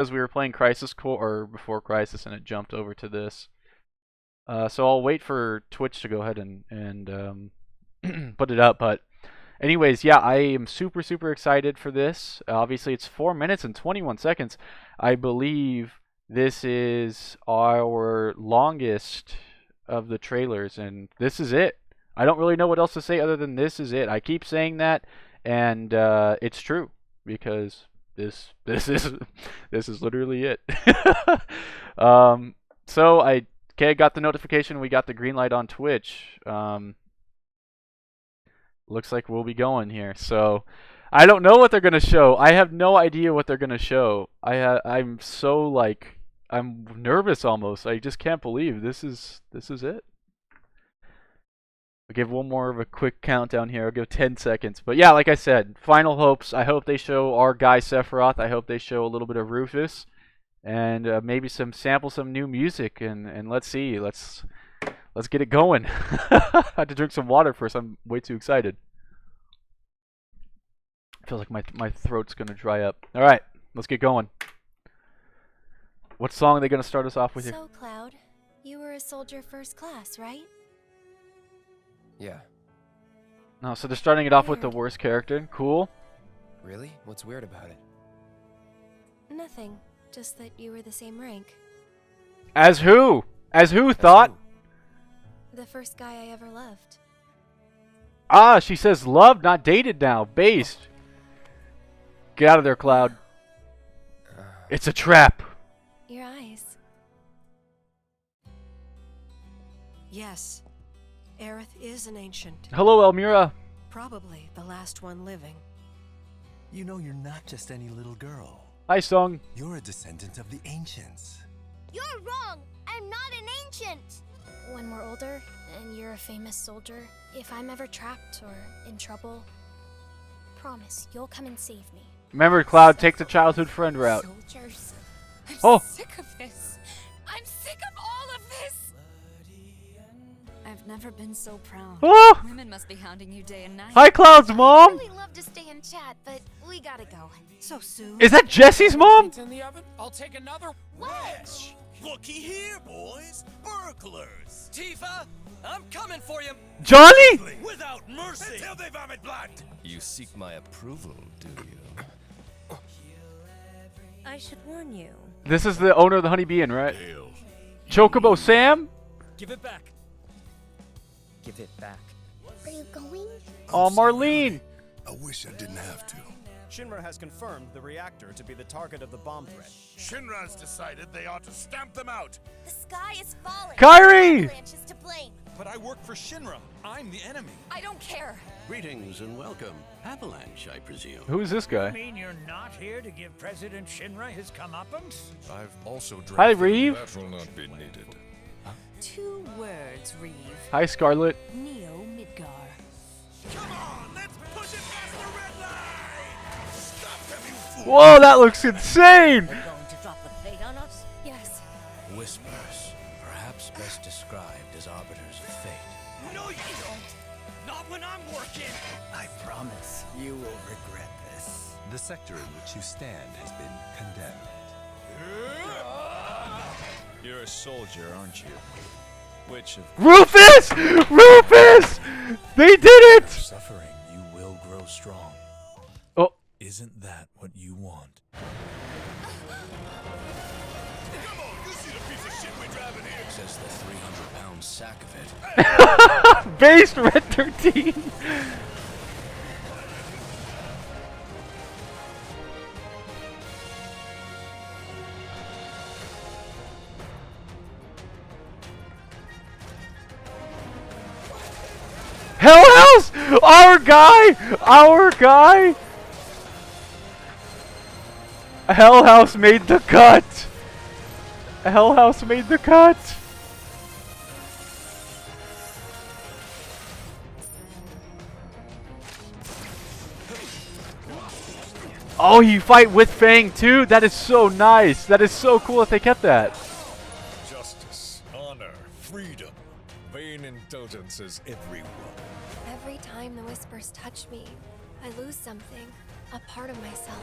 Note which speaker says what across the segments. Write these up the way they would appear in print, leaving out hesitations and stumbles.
Speaker 1: because we were playing Crisis Core or before Crisis, and it jumped over to this. So I'll wait for Twitch to go ahead and put it up. But anyways, yeah, I am super excited for this. Obviously, it's 4 minutes and 21 seconds. I believe this is our longest of the trailers, and this is it. I don't really know what else to say other than this is it. I keep saying that, and it's true because this is literally it. So I got the notification. We got the green light on Twitch. Looks like we'll be going here. So I don't know what they're gonna show. I have no idea what they're gonna show. I'm so like I'm nervous almost. I just can't believe this is it. I'll give one more of a quick countdown here. I'll give 10 seconds. But yeah, like I said, final hopes. I hope they show our guy Sephiroth. I hope they show a little bit of Rufus, and maybe sample some new music. And let's see. Let's get it going. I had to drink some water first. I'm way too excited. I feel like my throat's gonna dry up. All right, let's get going. What song are they gonna start us off with here?
Speaker 2: So, Cloud, you were a soldier first class, right?
Speaker 3: Yeah.
Speaker 1: No, so they're starting it off with the worst character. Cool.
Speaker 3: Really? What's weird about it?
Speaker 2: Nothing. Just that you were the same rank.
Speaker 1: As who? As who thought?
Speaker 2: The first guy I ever loved.
Speaker 1: Ah, she says loved, not dated now. Based. Get out of there, Cloud. It's a trap.
Speaker 2: Your eyes.
Speaker 4: Yes. Aerith is an ancient.
Speaker 1: Hello, Elmira.
Speaker 4: Probably the last one living.
Speaker 5: You know you're not just any little girl.
Speaker 1: Hi, Sung.
Speaker 5: You're a descendant of the ancients.
Speaker 6: You're wrong! I'm not an ancient!
Speaker 2: When we're older, and you're a famous soldier, if I'm ever trapped or in trouble, promise you'll come and save me.
Speaker 1: Remember, Cloud, take the childhood friend route.
Speaker 7: Soldiers.
Speaker 1: Oh.
Speaker 7: I'm sick of this. I'm sick of all of this.
Speaker 4: I've never been so proud.
Speaker 1: Oh.
Speaker 7: Women must be hounding you day and night.
Speaker 1: Hi, Cloud's mom.
Speaker 6: I'd really love to stay and chat, but we gotta go.
Speaker 4: So soon.
Speaker 1: Is that Jesse's mom?
Speaker 8: It's in the oven. I'll take another.
Speaker 6: What?
Speaker 9: Looky here, boys. Burglars.
Speaker 8: Tifa, I'm coming for you.
Speaker 1: Johnny?
Speaker 9: Without mercy. Until they vomit blood.
Speaker 3: You seek my approval, do you?
Speaker 4: I should warn you.
Speaker 1: This is the owner of the Honeybee Inn, right? Chocobo Sam?
Speaker 8: Give it back.
Speaker 3: Give it back.
Speaker 6: Are you going?
Speaker 1: Oh, Marlene.
Speaker 9: I wish I didn't have to.
Speaker 10: Shinra has confirmed the reactor to be the target of the bomb threat.
Speaker 9: Shinra's decided they ought to stamp them out.
Speaker 6: The sky is falling.
Speaker 1: Kyrie!
Speaker 6: Avalanche is to blame.
Speaker 10: But I work for Shinra. I'm the enemy.
Speaker 7: I don't care.
Speaker 11: Greetings and welcome. Avalanche, I presume.
Speaker 1: Who's this guy?
Speaker 8: You mean you're not here to give President Shinra his comeuppance?
Speaker 9: I've also
Speaker 1: Hi, Reeve.
Speaker 9: That will not be needed.
Speaker 4: 2 words, Reeve.
Speaker 1: Hi, Scarlet.
Speaker 4: Neo Midgar.
Speaker 9: Come on, let's push it past the red line. Stop them, you fool.
Speaker 1: Whoa, that looks insane.
Speaker 4: Going to drop the plate on us?
Speaker 2: Yes.
Speaker 11: Whispers, perhaps best described as arbiters of fate.
Speaker 8: No, you don't. Not when I'm working.
Speaker 5: I promise you will regret this. The sector in which you stand has been condemned.
Speaker 10: You're a soldier, aren't you? Which of
Speaker 1: Rufus! Rufus! They did it!
Speaker 5: Suffering, you will grow strong.
Speaker 1: Oh.
Speaker 5: Isn't that what you want?
Speaker 9: Come on, you see the piece of shit we're driving here.
Speaker 11: Says the 300-pound sack of it.
Speaker 1: Based Red 13. Hell House! Our guy! Our guy! Hell House made the cut! Hell House made the cut! Oh, you fight with Fang too? That is so nice. That is so cool that they kept that.
Speaker 9: Justice, honor, freedom, vain indulgences everywhere.
Speaker 2: Every time the whispers touch me, I lose something, a part of myself.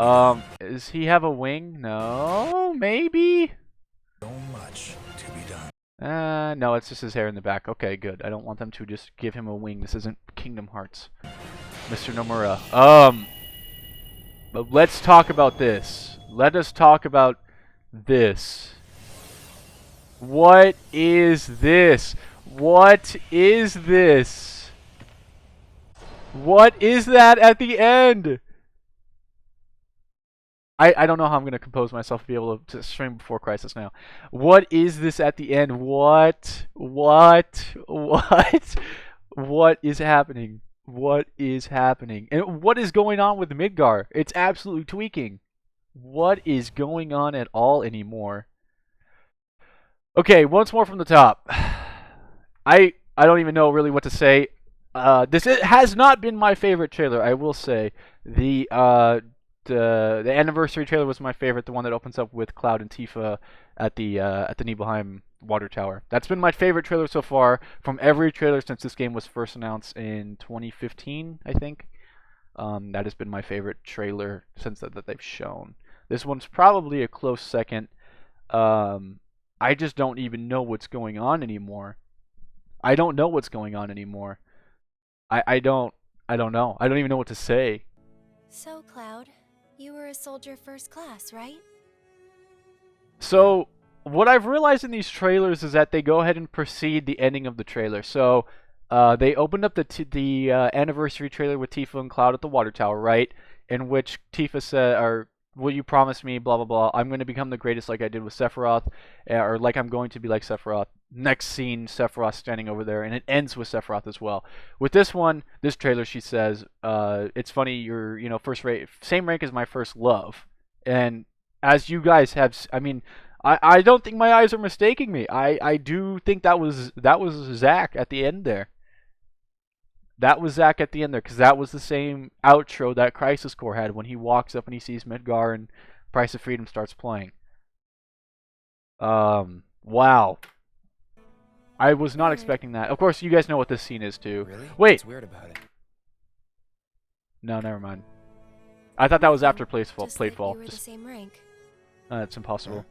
Speaker 1: Does he have a wing? No, maybe.
Speaker 5: So much to be done.
Speaker 1: No, it's just his hair in the back. Okay, good. I don't want them to just give him a wing. This isn't Kingdom Hearts, Mr. Nomura. But let's talk about this. Let us talk about this. What is this? What is this? What is that at the end? I don't know how I'm going to compose myself to be able to stream before Crisis now. What is this at the end? What? What is happening? What is happening? And what is going on with Midgar? It's absolutely tweaking. What is going on at all anymore? Okay, once more from the top. I don't even know really what to say. This has not been my favorite trailer, I will say. The anniversary trailer was my favorite, the one that opens up with Cloud and Tifa at the Nibelheim water tower. That's been my favorite trailer so far from every trailer since this game was first announced in 2015, I think. That has been my favorite trailer since that they've shown. This one's probably a close second. I just don't even know what's going on anymore. I don't know what's going on anymore. I don't know. I don't even know what to say.
Speaker 2: So, Cloud, you were a soldier first class, right?
Speaker 1: So, what I've realized in these trailers is that they go ahead and precede the ending of the trailer. So, they opened up the anniversary trailer with Tifa and Cloud at the water tower, right? In which Tifa said, or will you promise me, blah, blah, blah, I'm going to become the greatest like I did with Sephiroth, or like I'm going to be like Sephiroth. Next scene, Sephiroth standing over there, and it ends with Sephiroth as well. With this one, this trailer, she says, it's funny, you're, same rank as my first love. And as you guys have, I don't think my eyes are mistaking me. I do think that was Zack at the end there. That was Zack at the end there, because that was the same outro that Crisis Core had when he walks up and he sees Midgar and Price of Freedom starts playing. Wow. I was not expecting that. Of course, you guys know what this scene is too.
Speaker 3: Really?
Speaker 1: Wait.
Speaker 3: What's weird about it?
Speaker 1: No, never mind. I thought that was after Platefall.
Speaker 2: Just like you were the same rank.
Speaker 1: It's impossible.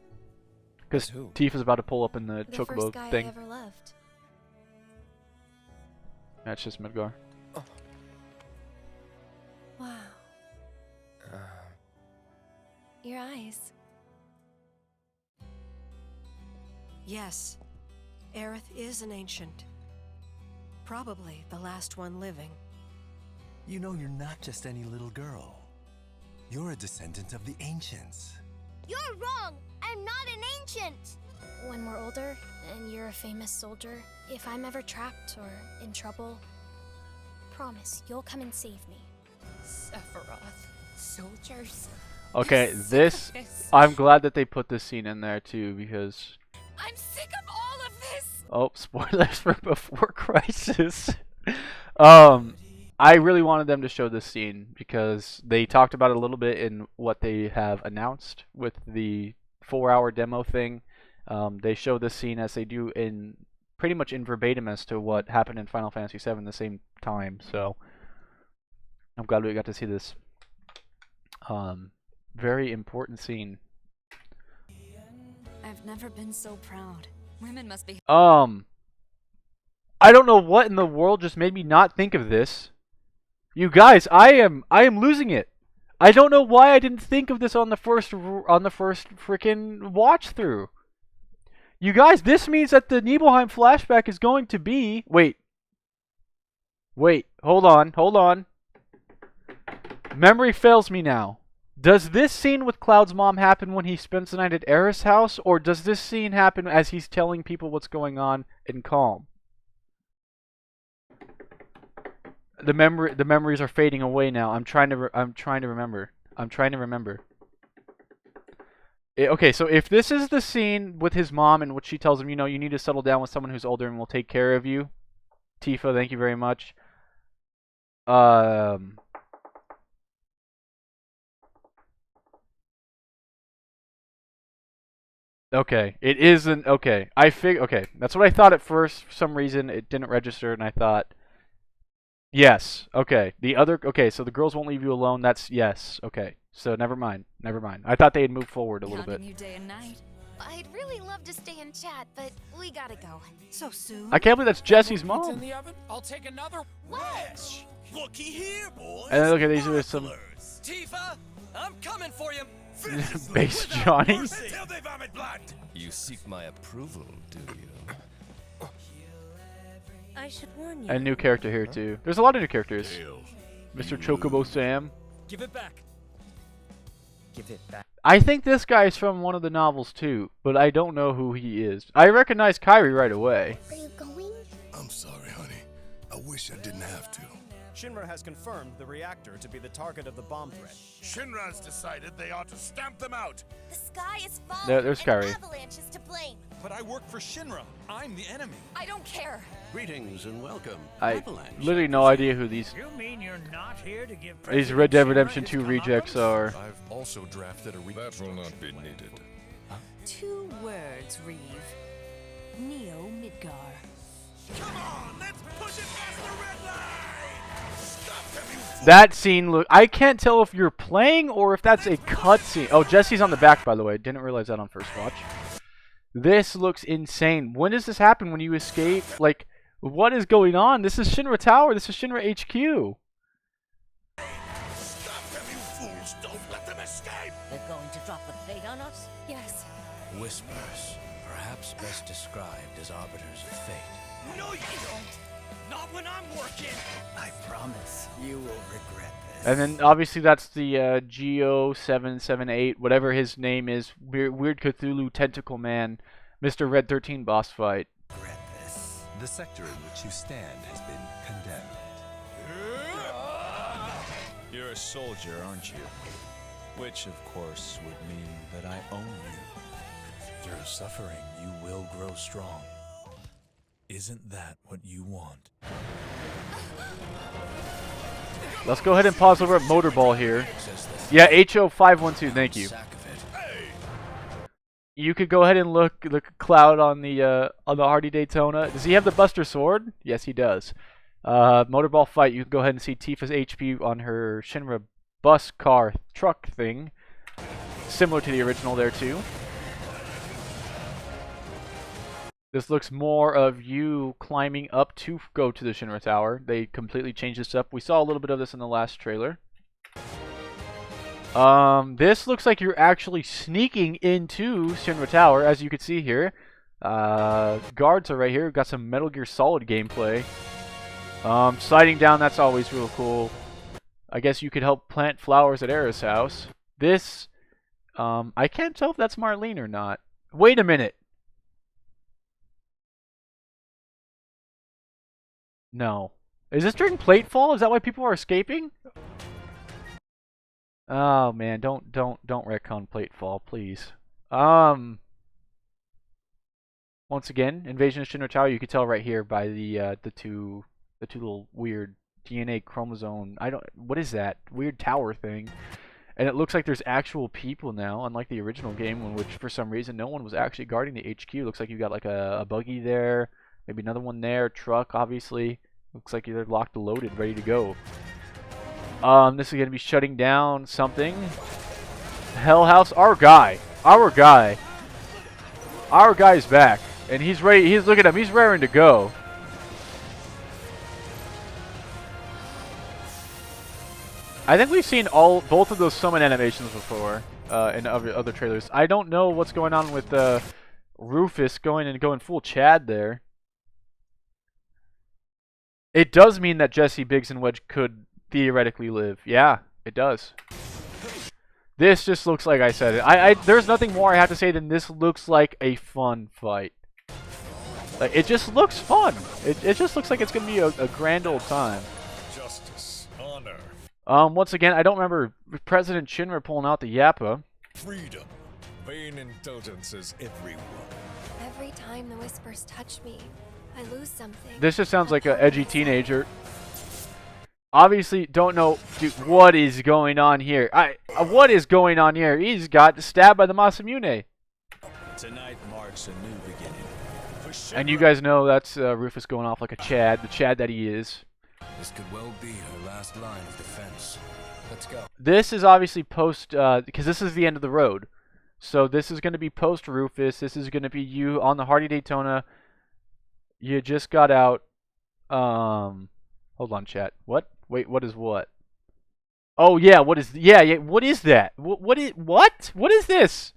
Speaker 1: Because
Speaker 3: Who?
Speaker 1: Tifa's about to pull up in the
Speaker 2: The
Speaker 1: chocobo
Speaker 2: first guy
Speaker 1: thing.
Speaker 2: I ever loved.
Speaker 1: That's just Midgar.
Speaker 2: Wow. Your eyes.
Speaker 12: Yes, Aerith is an ancient. Probably the last one living.
Speaker 5: You know you're not just any little girl. You're a descendant of the ancients.
Speaker 6: You're wrong! I'm not an ancient!
Speaker 2: When we're older, and you're a famous soldier, if I'm ever trapped or in trouble, promise you'll come and save me.
Speaker 7: Sephiroth, soldiers.
Speaker 1: Okay,
Speaker 7: I'm sick
Speaker 1: this...
Speaker 7: of this.
Speaker 1: I'm glad that they put this scene in there too, because...
Speaker 7: I'm sick of all of this.
Speaker 1: Oh, spoilers for Before Crisis. I really wanted them to show this scene because they talked about it a little bit in what they have announced with the 4-hour demo thing. They show this scene as they do in pretty much in verbatim as to what happened in Final Fantasy VII the same time. So I'm glad we got to see this very important scene.
Speaker 7: I've never been so proud. Women must be.
Speaker 1: I don't know what in the world just made me not think of this. You guys, I am losing it. I don't know why I didn't think of this on the first freaking watch through. You guys, this means that the Nibelheim flashback is going to be... Wait, hold on. Memory fails me now. Does this scene with Cloud's mom happen when he spends the night at Aerith's house, or does this scene happen as he's telling people what's going on in Calm? The memories are fading away now. I'm trying to remember. Okay, so if this is the scene with his mom in which she tells him, you need to settle down with someone who's older and will take care of you. Tifa, thank you very much. Okay, it isn't. Okay, okay, that's what I thought at first. For some reason, it didn't register, and I thought Yes. Okay. The other. Okay. So the girls won't leave you alone. That's yes. Okay. So never mind. Never mind. I thought they had moved forward a little bit.
Speaker 7: You day and night.
Speaker 2: I'd really love to stay and chat, but we gotta go.
Speaker 12: So soon?
Speaker 1: I can't believe that's Jesse's
Speaker 9: It's in
Speaker 1: mom.
Speaker 9: the oven. I'll take another wedge. Looky here, boys.
Speaker 1: And then look at these with some
Speaker 11: Tifa, I'm coming for you.
Speaker 1: base Johnny.
Speaker 9: Till they vomit blood.
Speaker 3: You seek my approval, do you?
Speaker 12: I should warn you.
Speaker 1: And a new character here too. There's a lot of new characters. Mr. Chocobo Sam.
Speaker 11: Give it back. Give it back.
Speaker 1: I think this guy's from one of the novels too, but I don't know who he is. I recognize Kyrie right away.
Speaker 6: Are you going?
Speaker 9: I'm sorry, honey. I wish I didn't have to.
Speaker 13: Shinra has confirmed the reactor to be the target of the bomb threat.
Speaker 9: Shinra's decided they ought to stamp them out.
Speaker 6: The sky is falling.
Speaker 1: There's Kyrie.
Speaker 6: And Avalanche is to blame.
Speaker 10: But I work for Shinra. I'm the enemy.
Speaker 7: I don't care.
Speaker 5: Greetings and welcome.
Speaker 1: I
Speaker 5: Avalanche.
Speaker 1: literally no idea who these
Speaker 8: You mean you're not here to give
Speaker 1: Red Dead
Speaker 8: President
Speaker 1: Redemption
Speaker 8: Shinra
Speaker 1: 2
Speaker 8: his
Speaker 1: rejects
Speaker 8: comeuppance?
Speaker 1: are.
Speaker 10: I've also drafted a That will not be needed.
Speaker 4: 2 words, Reeve. Neo Midgar.
Speaker 9: Come on, let's push it past the red line. Stop them, you fool.
Speaker 1: That scene look. I can't tell if you're playing or if that's a cutscene. Oh, Jesse's on the back, by the way. Didn't realize that on first watch. This looks insane. When does this happen? When you escape? Like, what is going on? This is Shinra Tower. This is Shinra HQ.
Speaker 9: Stop them, you fools. Don't let them escape.
Speaker 4: They're going to drop the plate on us?
Speaker 2: Yes.
Speaker 11: Whispers, perhaps best described as arbiters of fate.
Speaker 8: No, you don't. Not when I'm working.
Speaker 5: I promise you will regret this.
Speaker 1: And then obviously that's the Geo778, whatever his name is, weird Cthulhu tentacle man, Mr. Red 13 boss fight.
Speaker 5: Regret this. The sector in which you stand has been condemned.
Speaker 10: You're a soldier, aren't you? Which, of course, would mean that I own you. Through suffering, you will grow strong. Isn't that what you want?
Speaker 1: Let's go ahead and pause over at Motorball here. Yeah, HO512, thank you. You could go ahead and look Cloud on the Hardy Daytona. Does he have the Buster Sword? Yes, he does. Motorball fight. You can go ahead and see Tifa's HP on her Shinra bus car truck thing, similar to the original there too. This looks more of you climbing up to go to the Shinra Tower. They completely changed this up. We saw a little bit of this in the last trailer. This looks like you're actually sneaking into Shinra Tower, as you can see here. Guards are right here. We've got some Metal Gear Solid gameplay. Sliding down, that's always real cool. I guess you could help plant flowers at Era's house. This, I can't tell if that's Marlene or not. Wait a minute. No. Is this during Platefall? Is that why people are escaping? Oh man, don't retcon Platefall, please. Once again, Invasion of Shinra Tower. You could tell right here by the two little weird DNA chromosome. What is that weird tower thing? And it looks like there's actual people now, unlike the original game, in which for some reason no one was actually guarding the HQ. Looks like you got like a buggy there, maybe another one there, truck obviously. Looks like you're locked and loaded, ready to go. This is gonna be shutting down something. Hell House, our guy's back, and he's ready. He's looking at him. He's raring to go. I think we've seen both of those summon animations before in other trailers. I don't know what's going on with Rufus going full Chad there. It does mean that Jesse, Biggs, and Wedge could theoretically live. Yeah, it does. This just looks like I said it. There's nothing more I have to say than this looks like a fun fight. Like, it just looks fun. It just looks like it's gonna be a grand old time.
Speaker 10: Justice, honor,
Speaker 1: once again, I don't remember President Shinra pulling out the Yappa.
Speaker 10: freedom, vain indulgences everywhere.
Speaker 2: Every time the whispers touch me, I lose something.
Speaker 1: This just sounds like an edgy teenager. Obviously, don't know, dude, what is going on here? What is going on here? He's got stabbed by the Masamune.
Speaker 11: Tonight marks a new beginning.
Speaker 1: And you guys know that's Rufus going off like a Chad, the Chad that he is.
Speaker 11: This could well be her last line of defense. Let's go.
Speaker 1: This is obviously post, because this is the end of the road. So this is going to be post Rufus. This is going to be you on the Hardy Daytona. You just got out. Hold on, chat. What? Wait, what is what? Oh yeah, what is? Yeah. What is that? What is what? What is this?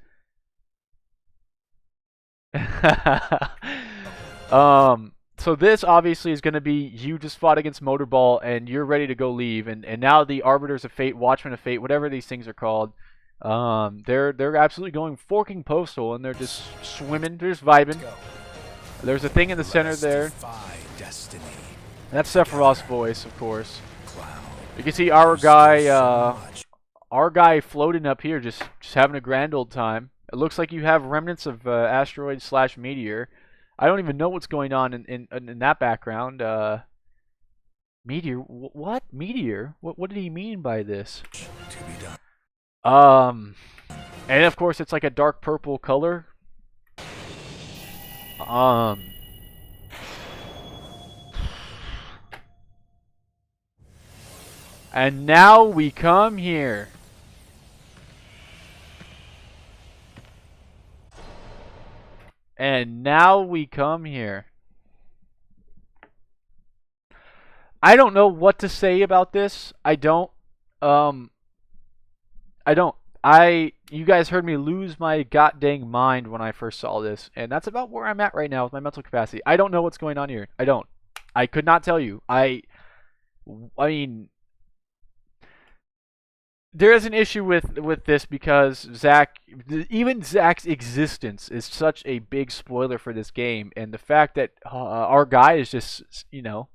Speaker 1: So this obviously is going to be you just fought against Motorball and you're ready to go leave, and now the Arbiters of Fate, Watchmen of Fate, whatever these things are called, they're absolutely going forking postal, and they're just swimming, they're just vibing. There's a thing in the center there.
Speaker 11: Destiny.
Speaker 1: That's Sephiroth's voice, of course. You can see our guy floating up here, just having a grand old time. It looks like you have remnants of asteroid / meteor. I don't even know what's going on in that background. Meteor? What? Meteor? What did he mean by this?
Speaker 11: To be done.
Speaker 1: And of course it's like a dark purple color. And now we come here. And now we come here. I don't know what to say about this. I don't. You guys heard me lose my goddamn mind when I first saw this, and that's about where I'm at right now with my mental capacity. I don't know what's going on here. I don't. I could not tell you. I mean, there is an issue with this because even Zach's existence is such a big spoiler for this game, and the fact that our guy is just,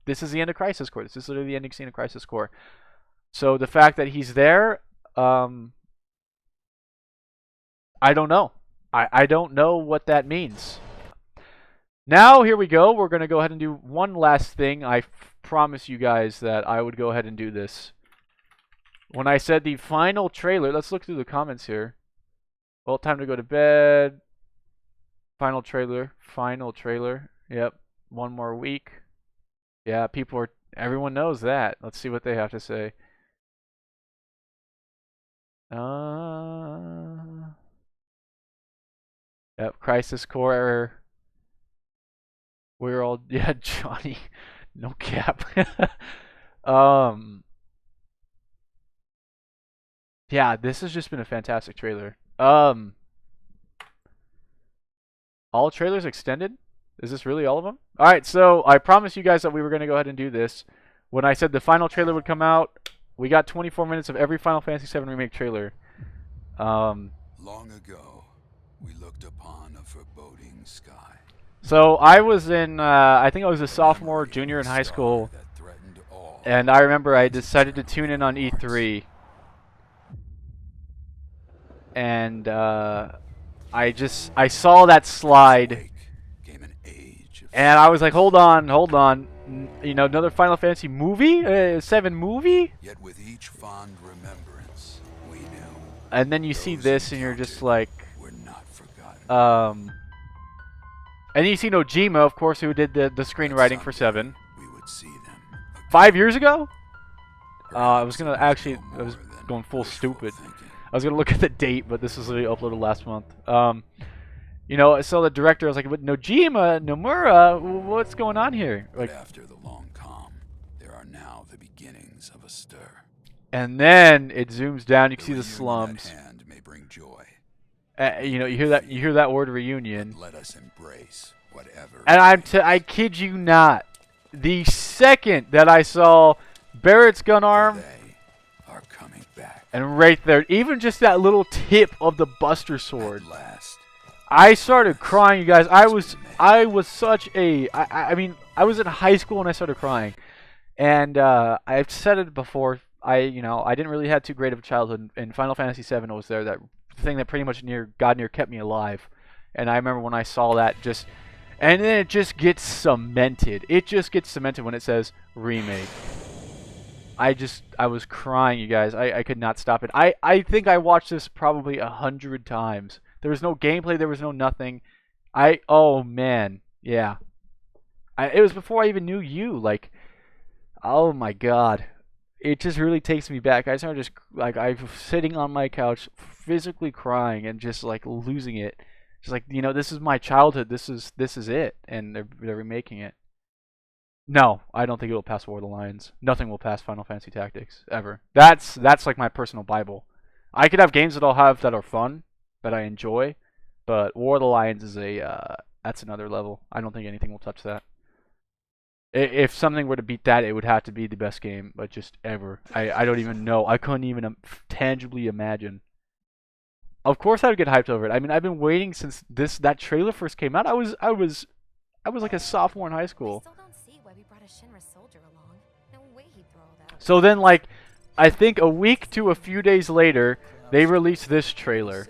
Speaker 1: this is the end of Crisis Core. This is literally the ending scene of Crisis Core. So the fact that he's there, I don't know. I don't know what that means. Now, here we go. We're going to go ahead and do one last thing. I promise you guys that I would go ahead and do this. When I said the final trailer, let's look through the comments here. Well, time to go to bed. Final trailer. Yep. One more week. Yeah, everyone knows that. Let's see what they have to say. Yep, Crisis Core. We're all, yeah, Johnny. No cap. Yeah, this has just been a fantastic trailer. All trailers extended? Is this really all of them? Alright, so I promised you guys that we were going to go ahead and do this. When I said the final trailer would come out, we got 24 minutes of every Final Fantasy VII Remake trailer.
Speaker 5: Long ago, we looked upon a foreboding sky.
Speaker 1: So I was in, I think I was a sophomore, junior in high school. And I remember I decided to tune in on E3. And I saw that slide, and I was like, hold on, another Final Fantasy movie, 7 movie.
Speaker 5: Yet with each fond remembrance, we knew.
Speaker 1: And then you see this, and you're just like,
Speaker 5: we're not forgotten.
Speaker 1: And then you see Nojima, of course, who did the screenwriting for 7.
Speaker 5: We would see them
Speaker 1: 5 years ago. I was going full stupid. I was gonna look at the date, but this was literally uploaded last month. I saw the director. I was like, "But Nojima, Nomura, what's going on here?" Like,
Speaker 5: but after the long calm, there are now the beginnings of a stir.
Speaker 1: And then it zooms down. You can see the slums.
Speaker 5: Hand may bring joy.
Speaker 1: You hear that word reunion.
Speaker 5: But let us embrace whatever.
Speaker 1: And I kid you not, the second that I saw Barrett's gun arm.
Speaker 5: Are coming back.
Speaker 1: And right there, even just that little tip of the Buster Sword.
Speaker 5: At last.
Speaker 1: I started crying, you guys. I was such a, I mean, I was in high school and I started crying. And I've said it before. I didn't really have too great of a childhood. And Final Fantasy VII was there, that thing that pretty much God near kept me alive. And I remember when I saw that, and then it just gets cemented. It just gets cemented when it says Remake. I was crying, you guys. I could not stop it. I think I watched this probably 100 times. There was no gameplay. There was no nothing. Oh man, yeah. It was before I even knew you. Like, Oh my god. It just really takes me back. I started just like I'm sitting on my couch physically crying and just like losing it. Just like, this is my childhood. This is it, and they're remaking it. No, I don't think it will pass War of the Lions. Nothing will pass Final Fantasy Tactics ever. That's like my personal Bible. I could have games that I'll have that are fun, that I enjoy, but War of the Lions is that's another level. I don't think anything will touch that. If something were to beat that, it would have to be the best game, but just ever. I don't even know. I couldn't even tangibly imagine. Of course, I would get hyped over it. I mean, I've been waiting since that trailer first came out. I was like a sophomore in high school.
Speaker 6: I still don't see why we brought a Shinra soldier along. No way he'd throw all that.
Speaker 1: So then, like, I think a week to a few days later, they released this trailer.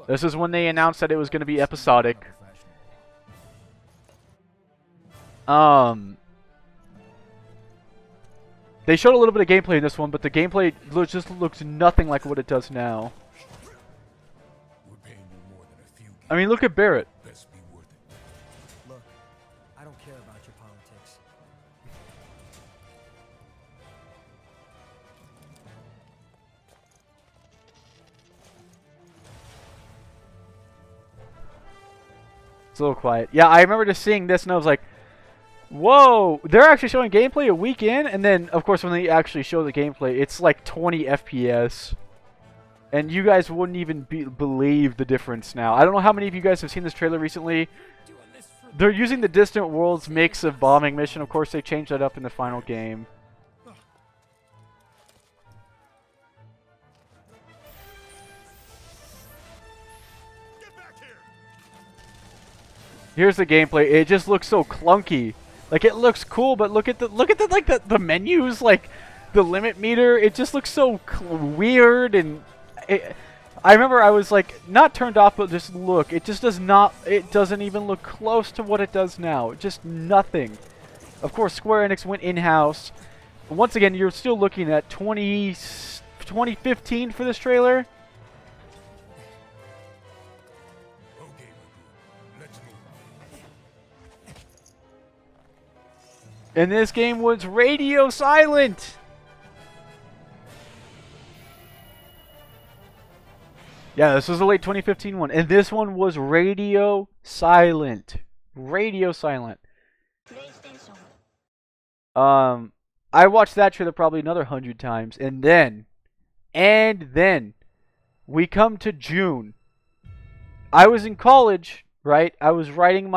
Speaker 1: This is when they announced that it was going to be episodic. They showed a little bit of gameplay in this one, but the gameplay just looks nothing like what it does now. I mean, look at Barrett.
Speaker 8: Look, I don't care about your politics.
Speaker 1: It's a little quiet. Yeah, I remember just seeing this and I was like, whoa, they're actually showing gameplay a week in, and then of course when they actually show the gameplay, it's like 20 FPS. And you guys wouldn't even believe the difference now. I don't know how many of you guys have seen this trailer recently. They're using the Distant Worlds mix of bombing mission. Of course, they changed that up in the final game. Here's the gameplay. It just looks so clunky. Like, it looks cool, but look at the menus, like the limit meter. It just looks so weird, and I remember I was like not turned off, but just look. It just does not. It doesn't even look close to what it does now. Just nothing. Of course, Square Enix went in-house. Once again, you're still looking at 2015 for this trailer. And this game was radio silent. Yeah, this was the late 2015 one. And this one was radio silent. Radio silent. I watched that trailer probably another 100 times. And then we come to June. I was in college, right? I was writing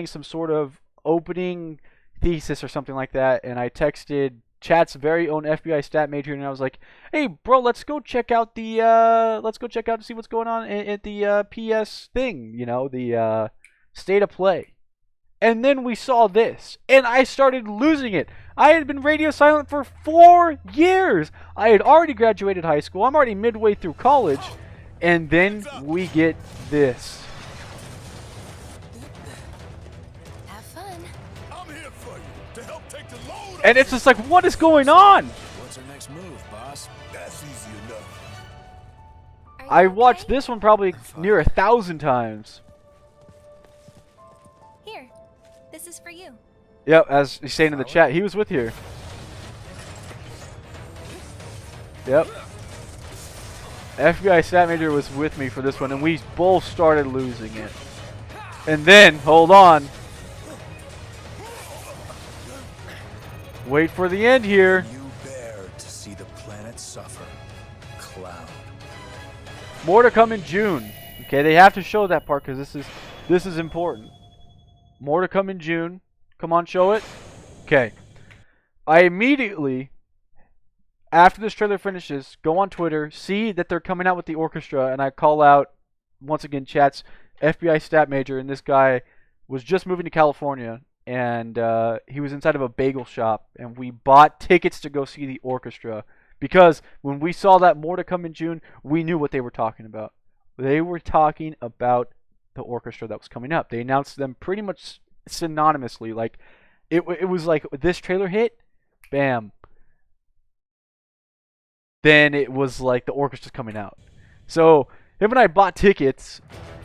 Speaker 1: some sort of opening thesis or something like that, and I texted Chat's very own FBI stat major, and I was like, "Hey, bro, let's go check out to see what's going on at the PS thing, the state of play." And then we saw this, and I started losing it. I had been radio silent for 4 years. I had already graduated high school. I'm already midway through college, and then we get this. And it's just like, what is going on?
Speaker 11: What's our next move, boss?
Speaker 9: That's easy enough.
Speaker 1: I watched this one probably near 1,000 times.
Speaker 2: Here, this is for you.
Speaker 1: Yep, as he's saying in the chat, he was with here. Yep. FBI Stat Major was with me for this one, and we both started losing it. And then, hold on. Wait for the end here.
Speaker 11: You bear to see the planet suffer. Cloud.
Speaker 1: More to come in June. Okay, they have to show that part because this is important. More to come in June. Come on, show it. Okay. I immediately, after this trailer finishes, go on Twitter, see that they're coming out with the orchestra, and I call out, once again, Chat's FBI Stat Major, and this guy was just moving to California. And he was inside of a bagel shop, and we bought tickets to go see the orchestra because when we saw that More to Come in June, we knew what they were talking about. They were talking about the orchestra that was coming up. They announced them pretty much synonymously. Like it was like this trailer hit, bam. Then it was like the orchestra's coming out. So him and I bought tickets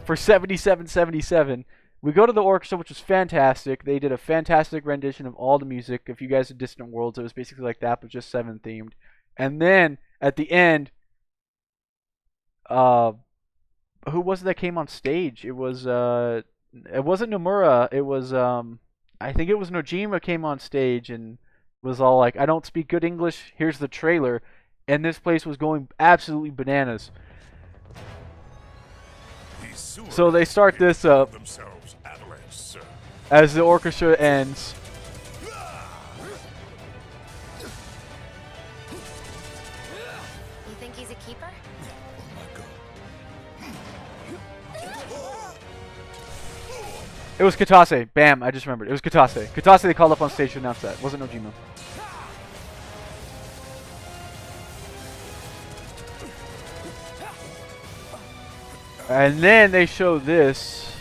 Speaker 1: for $77.77. We go to the orchestra, which was fantastic. They did a fantastic rendition of all the music. If you guys did Distant Worlds, it was basically like that, but just 7 themed. And then at the end, who was it that came on stage? It wasn't Nomura. It was I think it was Nojima came on stage and was all like, "I don't speak good English. Here's the trailer," and this place was going absolutely bananas. So they start this up as the orchestra ends.
Speaker 6: You think he's a keeper?
Speaker 1: It was Katase. Bam, I just remembered. It was Katase. Katase they called up on stage to announce that. It wasn't Nojima. And then they show this.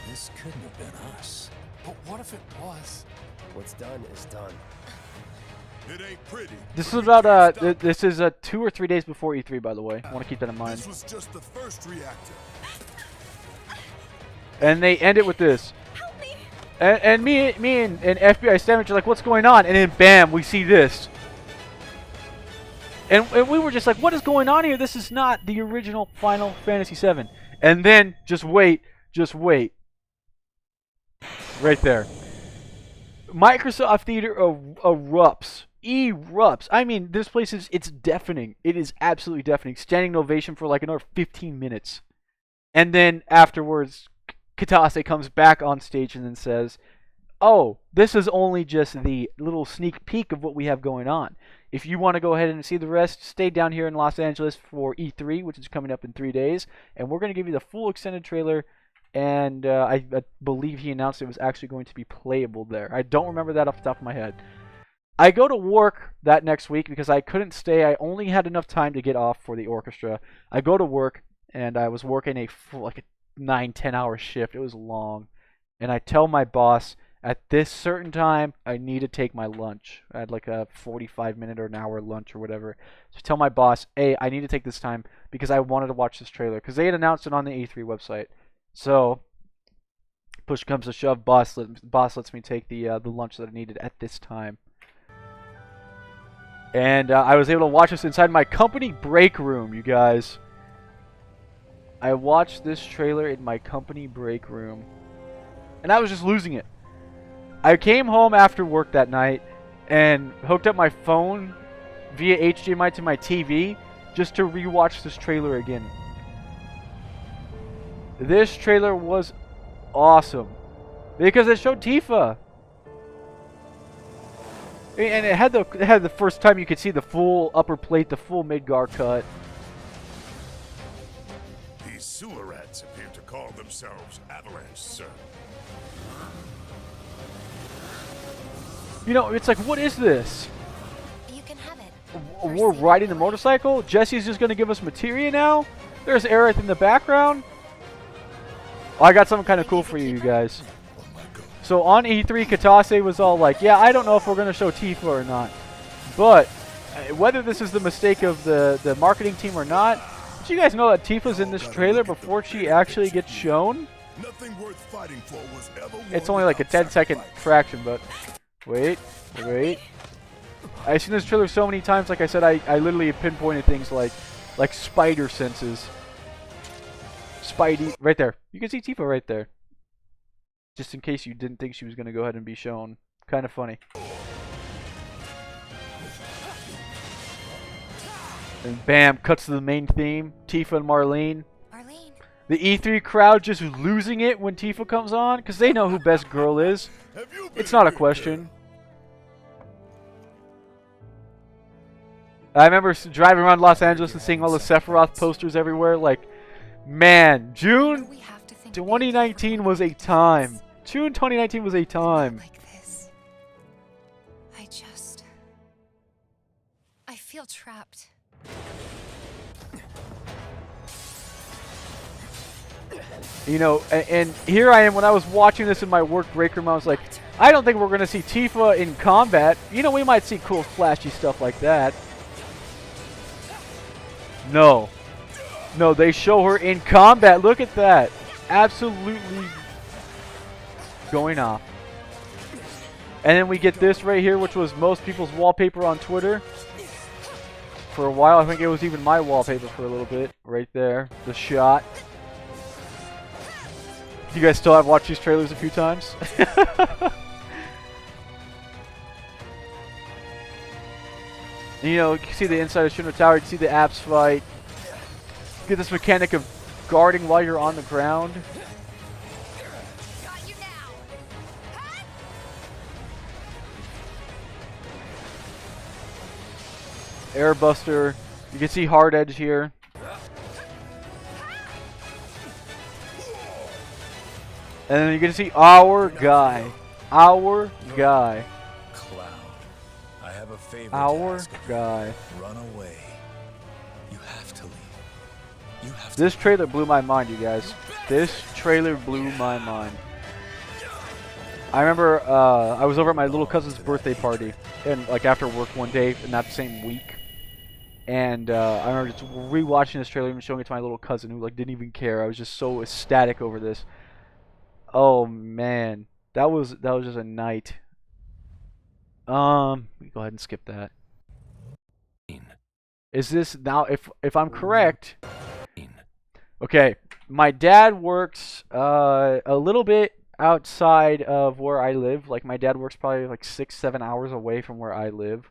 Speaker 11: This couldn't have been us.
Speaker 3: But what if it was?
Speaker 8: What's done is done.
Speaker 9: It ain't pretty.
Speaker 1: This is about this is 2 or 3 days before E3, by the way. I want to keep that in mind.
Speaker 9: This was just the first reactor.
Speaker 1: And they end it with this. And me and FBI Sandwich are like, what's going on? And then bam, we see this. And we were just like, what is going on here? This is not the original Final Fantasy VII. And then, just wait. Right there. Microsoft Theater erupts. I mean, this place it's deafening. It is absolutely deafening. Standing ovation for like another 15 minutes. And then afterwards, Katase comes back on stage and then says, "Oh, this is only just the little sneak peek of what we have going on. If you want to go ahead and see the rest, stay down here in Los Angeles for E3, which is coming up in 3 days, and we're going to give you the full extended trailer." And I believe he announced it was actually going to be playable there. I don't remember that off the top of my head. I go to work that next week because I couldn't stay. I only had enough time to get off for the orchestra. I go to work, and I was working a 9-10 hour shift. It was long. And I tell my boss, at this certain time, I need to take my lunch. I had like a 45-minute or an hour lunch or whatever. So I tell my boss, hey, I need to take this time because I wanted to watch this trailer. Because they had announced it on the E3 website. So, push comes to shove, boss lets me take the lunch that I needed at this time. And I was able to watch this inside my company break room, you guys. I watched this trailer in my company break room. And I was just losing it. I came home after work that night and hooked up my phone via HDMI to my TV just to rewatch this trailer again. This trailer was awesome because it showed Tifa. And it had the first time you could see the full upper plate, the full Midgar cut.
Speaker 9: These sewer rats appear to call themselves Avalanche, sir.
Speaker 1: You know, it's like, what is this?
Speaker 6: You can have it.
Speaker 1: We're riding the motorcycle? Jesse's just going to give us materia now? There's Aerith in the background. Oh, I got something kind of cool for you guys. So on E3, Katase was all like, yeah, I don't know if we're going to show Tifa or not. But whether this is the mistake of the marketing team or not, did you guys know that Tifa's in this trailer before she actually gets shown?
Speaker 9: Nothing worth fighting for was ever
Speaker 1: It's only like a 10-second fraction, but wait. I've seen this trailer so many times, like I said, I literally pinpointed things like spider senses. Spidey, right there. You can see Tifa right there. Just in case you didn't think she was going to go ahead and be shown. Kind of funny. And bam, cuts to the main theme. Tifa and Marlene. The E3 crowd just losing it when Tifa comes on, because they know who best girl is. It's not a question. I remember driving around Los Angeles and seeing all the Sephiroth posters everywhere. Like, man, June 2019 was a time. June 2019 was a time.
Speaker 6: I feel trapped.
Speaker 1: You know, and here I am when I was watching this in my work break room, I was like, I don't think we're going to see Tifa in combat. You know, we might see cool flashy stuff like that. No, they show her in combat. Look at that. absolutely going off. And then we get this right here, which was most people's wallpaper on Twitter. For a while, I think it was even my wallpaper for a little bit. Right there, the shot. You guys still have watched these trailers a few times? And, you know, you can see the inside of Shinra Tower, you can see the apps fight. Get this mechanic of guarding while you're on the ground. Airbuster. You can see Hard Edge here. And then you can see our guy. Our guy.
Speaker 10: Cloud, I have a favor
Speaker 1: Our
Speaker 10: to ask of you.
Speaker 1: guy.
Speaker 10: Run away. You have to leave. You have to
Speaker 1: This trailer blew my mind, you guys. This trailer blew my mind. I remember I was over at my little cousin's birthday party, and like after work one day in that same week, and I remember just rewatching this trailer and showing it to my little cousin who like didn't even care. I was just so ecstatic over this. Oh man, that was just a night. We go ahead and skip that. Is this now? If I'm correct, okay. My dad works a little bit outside of where I live. Like my dad works probably like 6-7 hours away from where I live.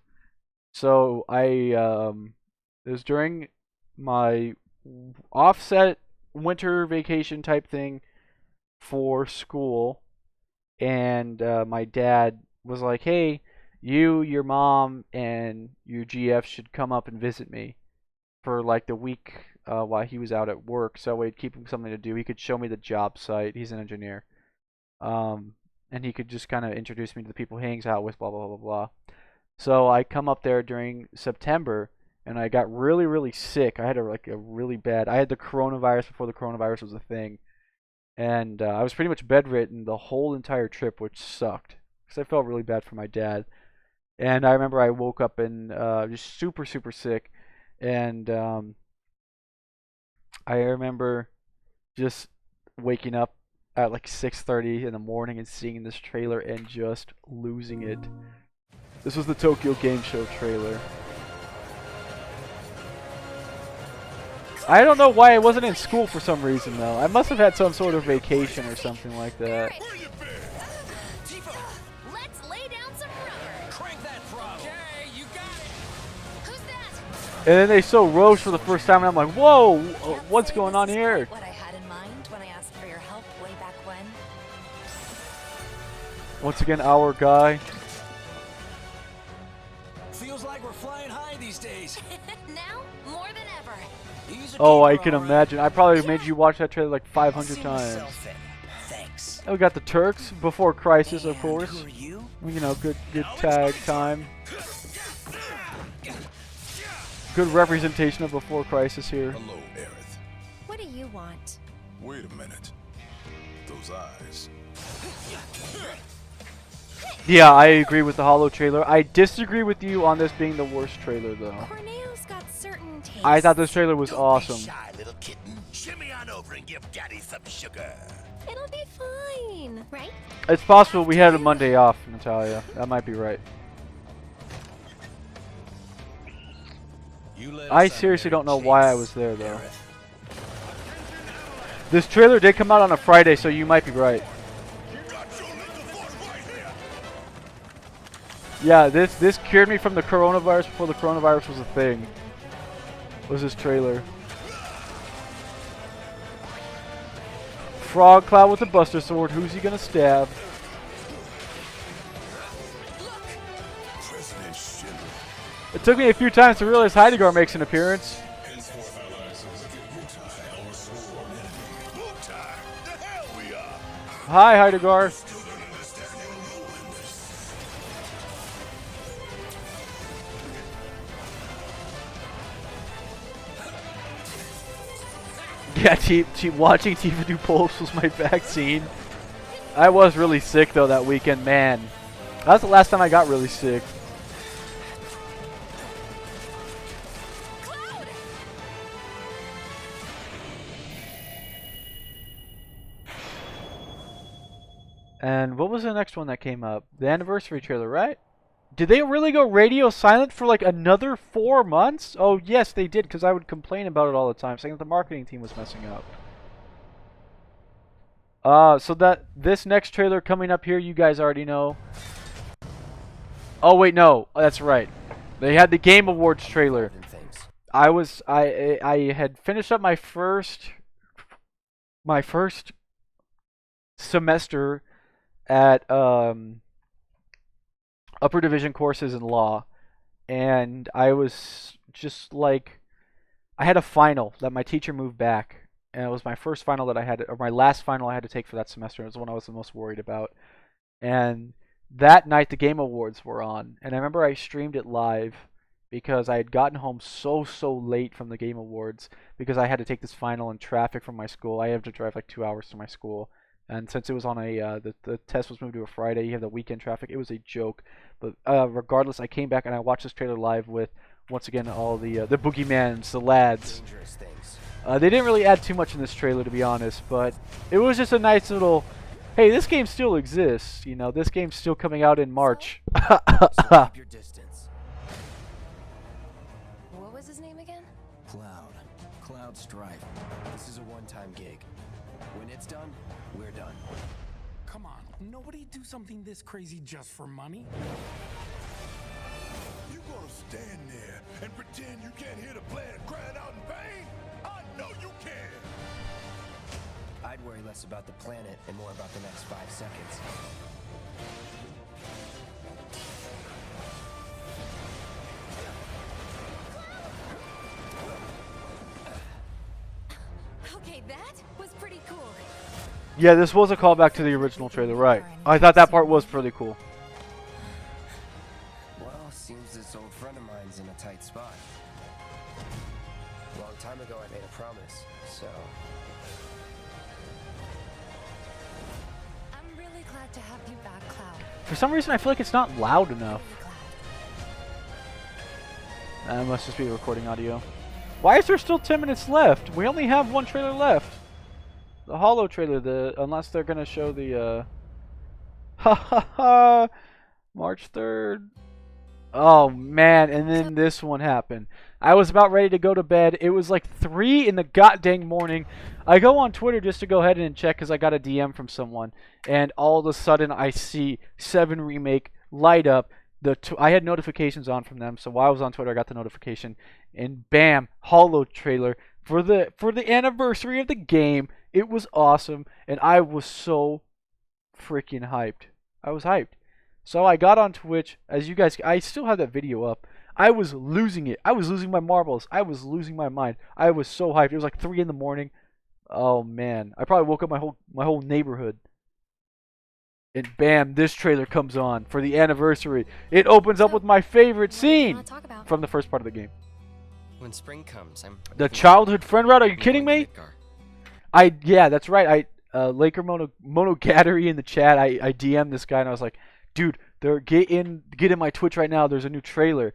Speaker 1: So it was during my offset winter vacation type thing for school, and my dad was like, "Hey, you, your mom, and your GF should come up and visit me for like the week while he was out at work, so we'd keep him something to do. He could show me the job site. He's an engineer, and he could just kind of introduce me to the people he hangs out with, blah blah blah blah blah." So I come up there during September, and I got really really sick. I had a really bad. I had the coronavirus before the coronavirus was a thing. And I was pretty much bedridden the whole entire trip, which sucked because I felt really bad for my dad. And I remember I woke up and just super super sick, and I remember just waking up at like 6:30 in the morning and seeing this trailer and just losing it. This was the Tokyo Game Show trailer. I don't know why I wasn't in school for some reason though. I must have had some sort of vacation or something like that.
Speaker 7: Let's lay down some rubber. Crank that throttle. Okay, you got it. Who's that?
Speaker 1: And then they show Rose for the first time, and I'm like, whoa, what's going on here?
Speaker 6: What I had in mind when I asked for your help way back when.
Speaker 1: Once again, our guy.
Speaker 11: Feels like we're flying high these days.
Speaker 6: Now, more than ever.
Speaker 1: Oh, I can imagine. I probably made you watch that trailer like 500 times.
Speaker 11: Thanks.
Speaker 1: And we got the Turks before Crisis, of course. You know, good tag time. Good representation of before Crisis here.
Speaker 9: Hello, Aerith.
Speaker 6: What do you want?
Speaker 9: Wait a minute. Those eyes.
Speaker 1: Yeah, I agree with the Hollow trailer. I disagree with you on this being the worst trailer, though.
Speaker 6: Corneo's got certain tastes.
Speaker 1: I thought this trailer was
Speaker 9: Don't
Speaker 1: awesome.
Speaker 9: Be shy, little kitten. Shimmy on over and give Daddy some sugar.
Speaker 6: It'll be fine, right?
Speaker 1: It's possible we had a Monday off, Natalia. That might be right. I seriously don't know why I was there, though. This trailer did come out on a Friday, so you might be right. Yeah, this cured me from the coronavirus before the coronavirus was a thing. Was this trailer. Frog Cloud with a Buster Sword. Who's he gonna stab? It took me a few times to realize Heidegger makes an appearance. Hi, Heidegger. Yeah, watching Tifa do pull-ups was my vaccine. I was really sick though that weekend, man. That was the last time I got really sick. And what was the next one that came up? The anniversary trailer, right? Did they really go radio silent for like another 4 months? Oh, yes, they did, because I would complain about it all the time, saying that the marketing team was messing up. So that this next trailer coming up here, you guys already know. Oh wait, no, that's right. They had the Game Awards trailer. I had finished up my first semester at upper division courses in law, and I was just like, I had a final that my teacher moved back, and it was my first final that I had, or my last final I had to take for that semester. It was the one I was the most worried about. And that night the Game Awards were on, and I remember I streamed it live because I had gotten home so late from the Game Awards because I had to take this final in traffic from my school. I have to drive like 2 hours to my school, and since it was on a the test was moved to a Friday, you have the weekend traffic. It was a joke, but regardless, I came back and I watched this trailer live with, once again, all the boogeymans, the lads. They didn't really add too much in this trailer, to be honest, but it was just a nice little, hey, this game still exists. You know, this game's still coming out in March.
Speaker 11: So keep your distance.
Speaker 6: What was his name again?
Speaker 11: Cloud Strife. This is a one-time gig. When it's done, we're done.
Speaker 9: Come on, nobody do something this crazy just for money. You gonna stand there and pretend you can't hear the planet crying out in pain? I know you can.
Speaker 11: I'd worry less about the planet and more about the next 5 seconds.
Speaker 6: Okay, that was pretty cool.
Speaker 1: Yeah, this was a callback to the original trailer, right? I thought that part was pretty cool.
Speaker 11: Well, seems this old friend of mine's in a tight spot. A long time ago, I made a promise, so...
Speaker 6: I'm really glad to have you back, Cloud.
Speaker 1: For some reason, I feel like it's not loud enough. That must just be the recording audio. Why is there still 10 minutes left? We only have one trailer left. The Hollow trailer, unless they're gonna show the ha ha ha, March 3rd. Oh man, and then this one happened. I was about ready to go to bed. It was like 3 in the goddamn morning. I go on Twitter just to go ahead and check because I got a DM from someone, and all of a sudden I see 7 Remake light up. I had notifications on from them, so while I was on Twitter, I got the notification, and bam, Hollow trailer for the anniversary of the game. It was awesome, and I was so freaking hyped. I was hyped. So I got on Twitch, as you guys, I still have that video up. I was losing it. I was losing my marbles. I was losing my mind. I was so hyped. It was like 3 in the morning. Oh man, I probably woke up my whole neighborhood. And bam, this trailer comes on for the anniversary. It opens up with my favorite scene from the first part of the game.
Speaker 11: When spring comes,
Speaker 1: the childhood friend route. Are you kidding me? Yeah, that's right. Laker Monogatari in the chat. I DM'd this guy and I was like, dude, get in my Twitch right now. There's a new trailer.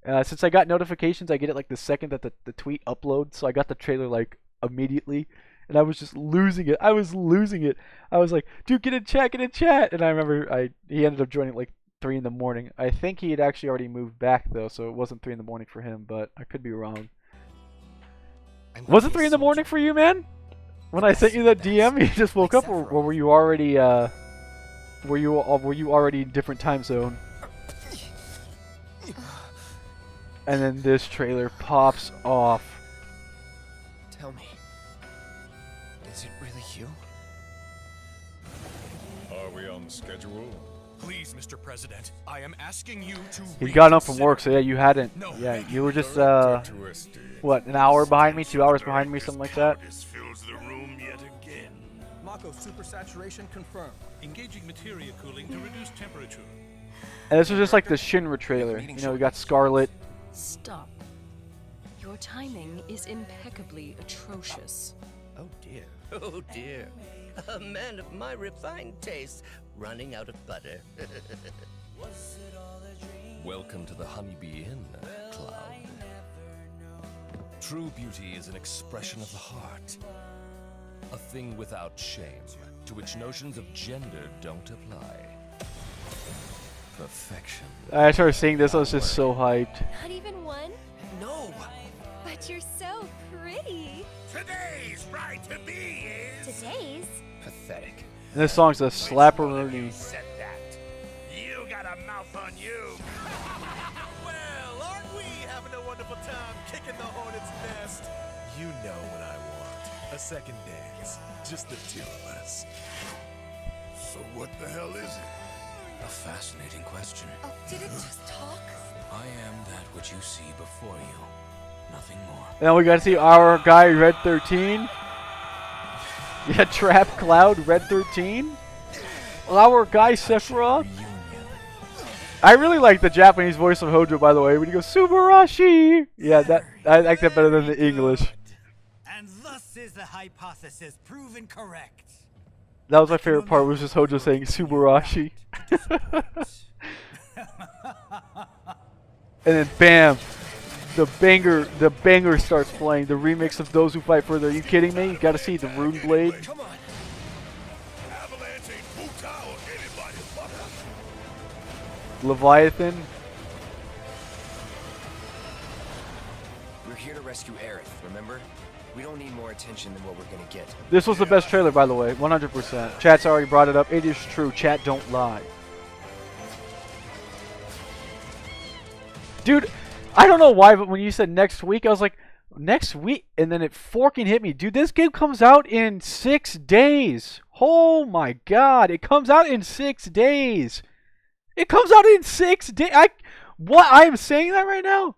Speaker 1: Since I got notifications, I get it like the second that the tweet uploads. So I got the trailer like immediately. And I was just losing it. I was losing it. I was like, dude, get in chat. And I remember he ended up joining at like 3 in the morning. I think he had actually already moved back though, so it wasn't 3 in the morning for him, but I could be wrong. Was it 3 in the morning for you, man? When I sent you that DM, you just woke up, or were you already were you already in different time zone? And then this trailer pops off.
Speaker 11: Tell me, is it really you?
Speaker 10: Are we on schedule?
Speaker 9: Please, Mr. President, I am asking you to.
Speaker 1: He got up from work, so yeah, you hadn't. No. Yeah, you were just what, an hour behind me, 2 hours behind me, something like that.
Speaker 9: Fills the room yet again.
Speaker 8: Mako supersaturation confirmed.
Speaker 14: Engaging materia cooling to reduce temperature.
Speaker 1: And this was just like the Shinra trailer. You know, we got Scarlet.
Speaker 15: Stop. Your timing is impeccably atrocious.
Speaker 11: Oh dear. Oh dear. A man of my refined taste running out of butter.
Speaker 3: Welcome to the Honeybee Inn, Cloud. True beauty is an expression of the heart. A thing without shame, to which notions of gender don't apply. Perfection.
Speaker 1: I started seeing this, I was just so hyped.
Speaker 6: Not even one?
Speaker 11: No!
Speaker 6: But you're so pretty.
Speaker 9: Today's right to be is...
Speaker 6: Today's?
Speaker 11: Pathetic.
Speaker 1: And this song's a slapper-rooney.
Speaker 9: Said that. You got a mouth on you.
Speaker 13: Well, aren't we having a wonderful time kicking the hornet's nest?
Speaker 3: You know what I want. A second dance. Just the two of us.
Speaker 9: So what the hell is it?
Speaker 3: A fascinating question.
Speaker 6: Oh, did it just talk?
Speaker 3: I am that which you see before you. Nothing more.
Speaker 1: Now we got to see our guy Red 13. Yeah, Trap Cloud Red 13. Our guy Sephiroth. I really like the Japanese voice of Hojo, by the way, when he goes Subarashi. Yeah, that I like that better than the English.
Speaker 8: And thus is the hypothesis proven correct.
Speaker 1: That was my favorite part, was just Hojo saying Subarashi. And then bam, the banger starts playing. The remix of Those Who Fight Further. Are you kidding me? You gotta see the Rune Blade.
Speaker 9: Come on. Avalanche ain't Buta or anybody, fucker.
Speaker 1: Leviathan.
Speaker 11: We're here to rescue Aerith, remember? We don't need more attention than what we're gonna get.
Speaker 1: This was the best trailer, by the way, 100%. Chat's already brought it up. It is true. Chat don't lie. Dude, I don't know why, but when you said next week, I was like, next week? And then it forking hit me. Dude, this game comes out in 6 days. Oh my god, it comes out in 6 days. It comes out in 6 days. What? I am saying that right now?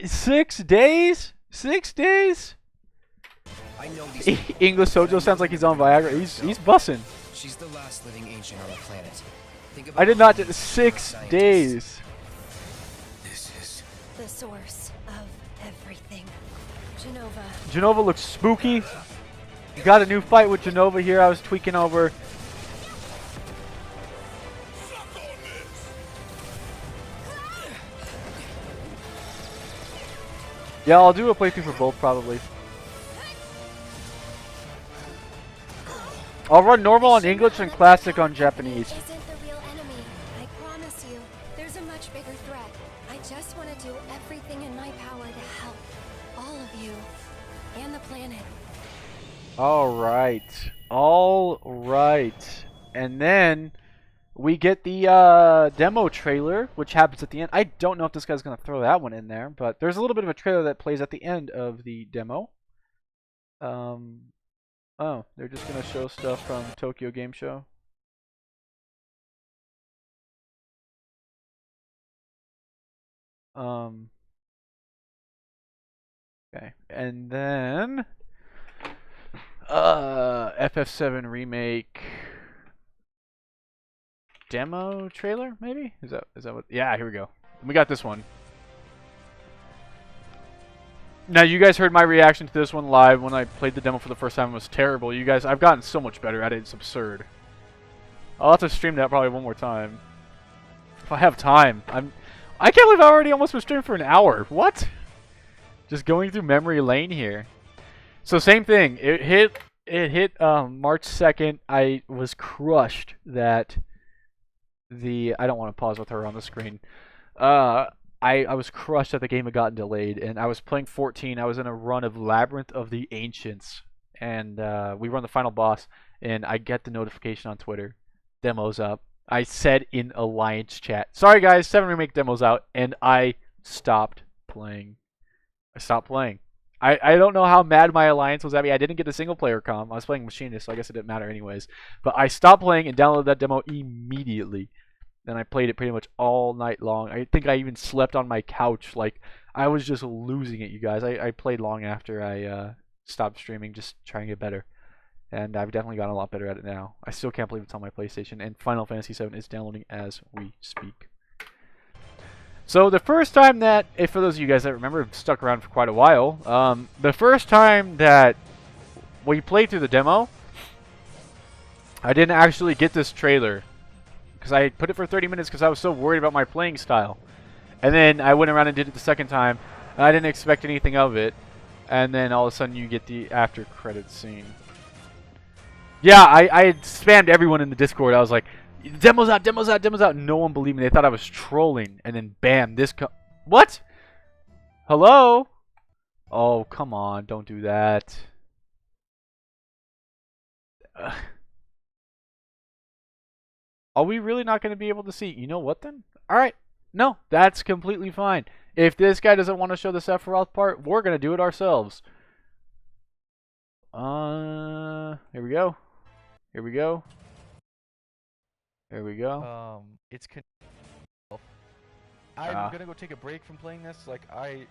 Speaker 1: 6 days? 6 days?
Speaker 11: I know these
Speaker 1: English Sojo sounds like he's on Viagra. He's bussing.
Speaker 11: She's the last living ancient on the planet. Think
Speaker 1: I did not. 6 days.
Speaker 11: This is
Speaker 6: The source of everything. Genova.
Speaker 1: Genova looks spooky. You got a new fight with Genova here. I was tweaking over. Yeah, I'll do a playthrough for both probably. I'll run normal on English and classic on Japanese.
Speaker 6: Isn't the real enemy. I promise you, there's a much bigger threat. I just want to do everything in my power to help all of you and the planet.
Speaker 1: Alright. Alright. And then we get the demo trailer, which happens at the end. I don't know if this guy's going to throw that one in there, but there's a little bit of a trailer that plays at the end of the demo. Oh, they're just going to show stuff from Tokyo Game Show. Okay, and then FF7 Remake demo trailer, maybe? Is that what? Yeah, here we go. We got this one. Now, you guys heard my reaction to this one live when I played the demo for the first time. It was terrible. You guys, I've gotten so much better at it. It's absurd. I'll have to stream that probably one more time. If I have time. I can't believe I already almost been streaming for an hour. What? Just going through memory lane here. So same thing. It hit March 2nd. I was crushed that I don't want to pause with her on the screen. I was crushed that the game had gotten delayed, and I was playing 14. I was in a run of Labyrinth of the Ancients, and we were on the final boss, and I get the notification on Twitter. Demo's up. I said in Alliance chat, sorry guys, 7 Remake demo's out, and I stopped playing. I don't know how mad my Alliance was at me. I didn't get a single player comp. I was playing Machinist, so I guess it didn't matter anyways. But I stopped playing and downloaded that demo immediately. And I played it pretty much all night long. I think I even slept on my couch. Like, I was just losing it, you guys. I played long after I stopped streaming, just trying to get better. And I've definitely gotten a lot better at it now. I still can't believe it's on my PlayStation. And Final Fantasy VII is downloading as we speak. So the first time that, for those of you guys that remember, have stuck around for quite a while, the first time that we played through the demo, I didn't actually get this trailer. Because I put it for 30 minutes because I was so worried about my playing style. And then I went around and did it the second time. And I didn't expect anything of it. And then all of a sudden you get the after credits scene. Yeah, I had spammed everyone in the Discord. I was like, demos out, demos out, demos out. No one believed me. They thought I was trolling. And then bam, what? Hello? Oh, come on. Don't do that. Are we really not going to be able to see? You know what then? Alright. No, that's completely fine. If this guy doesn't want to show the Sephiroth part, we're going to do it ourselves. Here we go. Here we go. Here we go.
Speaker 16: I'm gonna go take a break from playing this. Like my